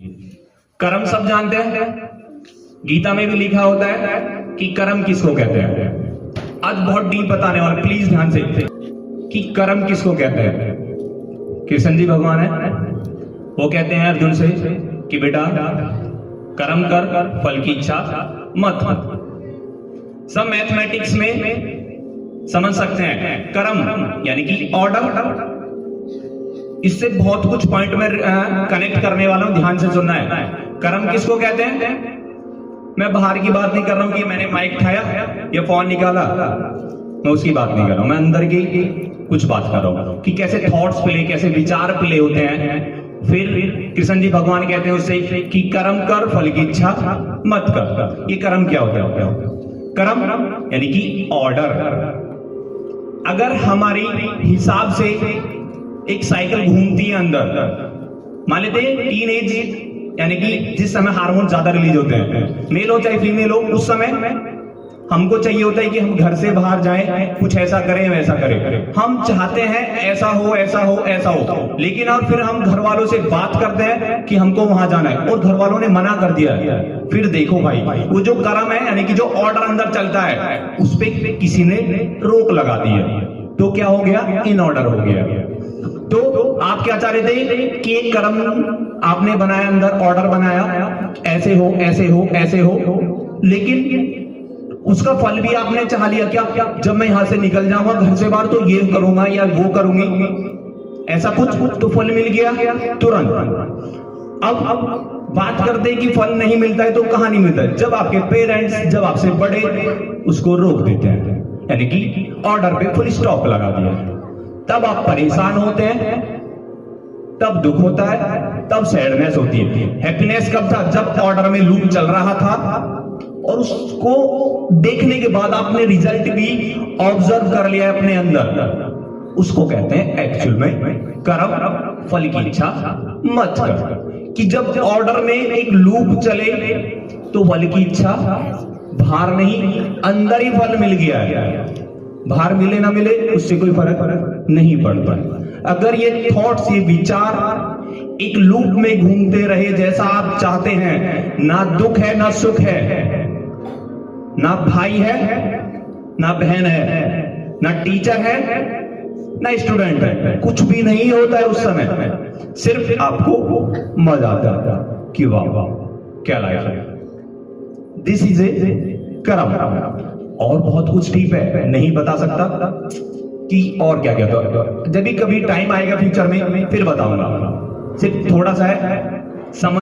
कर्म सब जानते हैं, गीता में भी लिखा होता है कि कर्म किसको कहते हैं। आज बहुत डीप बताने वाला, प्लीज ध्यान से, कि कर्म किसको कहते हैं। कृष्ण जी भगवान है, वो कहते हैं अर्जुन से कि बेटा कर्म कर, फल की इच्छा मत। सब मैथमेटिक्स में समझ सकते हैं कर्म यानी कि ऑर्डर। इससे बहुत कुछ पॉइंट में कनेक्ट करने वाला हूं, ध्यान से सुनना है। कर्म किसको कहते हैं? मैं बाहर की बात नहीं कर रहा हूं कि मैंने माइक उठाया या फोन निकाला, मैं उसकी बात नहीं कर रहा हूं। मैं अंदर की कुछ बात कर रहा हूं कि कैसे थॉट्स प्ले, कैसे विचार प्ले होते हैं। फिर कृष्ण जी भगवान कहते हैं उससे कि कर्म कर, फल की इच्छा मत कर। ये कर्म क्या होता है? कर्म यानी कि ऑर्डर। अगर हमारी हिसाब से एक साइकिल घूमती है अंदर, मान लेते हैं टीन एज यानी कि जिस समय हार्मोन ज्यादा रिलीज होते हैं, मेल हो चाहे फीमेल हो, उस समय हमको चाहिए होता है कि हम घर से बाहर जाएं, कुछ ऐसा करें वैसा करें। हम चाहते हैं ऐसा हो ऐसा हो ऐसा हो, लेकिन अब फिर हम घर वालों से बात करते हैं कि हमको वहां जाना है और घर वालों ने मना कर दिया। फिर देखो भाई, वो जो कर्म है यानी कि जो ऑर्डर अंदर चलता है, उस पर किसी ने रोक लगा दी है, तो क्या हो गया? इन ऑर्डर हो गया। तो आप क्या चाह रहे थे कि एक कर्म आपने बनाया, अंदर ऑर्डर बनाया, ऐसे हो ऐसे हो ऐसे हो, लेकिन उसका फल भी आपने चाह लिया। क्या जब मैं यहां से निकल जाऊंगा घर से बाहर तो ये करूंगा या वो करूंगी, ऐसा कुछ तो फल मिल गया तुरंत। अब बात करते हैं कि फल नहीं मिलता है, तो कहां नहीं मिलता है? जब आपके पेरेंट्स, जब आपसे बड़े उसको रोक देते हैं, यानी कि ऑर्डर पे फुल स्टॉप लगा दिया, तब आप परेशान होते हैं, तब दुख होता है, तब सैडनेस होती है। हैप्पीनेस कब था? जब ऑर्डर में लूप चल रहा था और उसको देखने के बाद आपने रिजल्ट भी ऑब्जर्व कर लिया अपने अंदर, उसको कहते हैं एक्चुअल में कर्म, फल की इच्छा मत कर। कि जब ऑर्डर में एक लूप चले तो फल की इच्छा बाहर नहीं, अंदर ही फल मिल गया है। बाहर मिले ना मिले उससे कोई फर्क नहीं पड़ता। अगर ये थॉट्स, ये विचार एक लूप में घूमते रहे जैसा आप चाहते हैं, ना दुख है ना सुख है, ना भाई है ना बहन है, ना टीचर है ना स्टूडेंट है, कुछ भी नहीं होता है उस समय। सिर्फ आपको मजा आता है कि वाह वाह क्या लाइफ है। दिस इज ए कर्म। और बहुत कुछ डीप है, नहीं बता सकता कि और क्या क्या। जब भी कभी टाइम आएगा फ्यूचर में फिर बताऊंगा। सिर्फ थोड़ा सा है समझ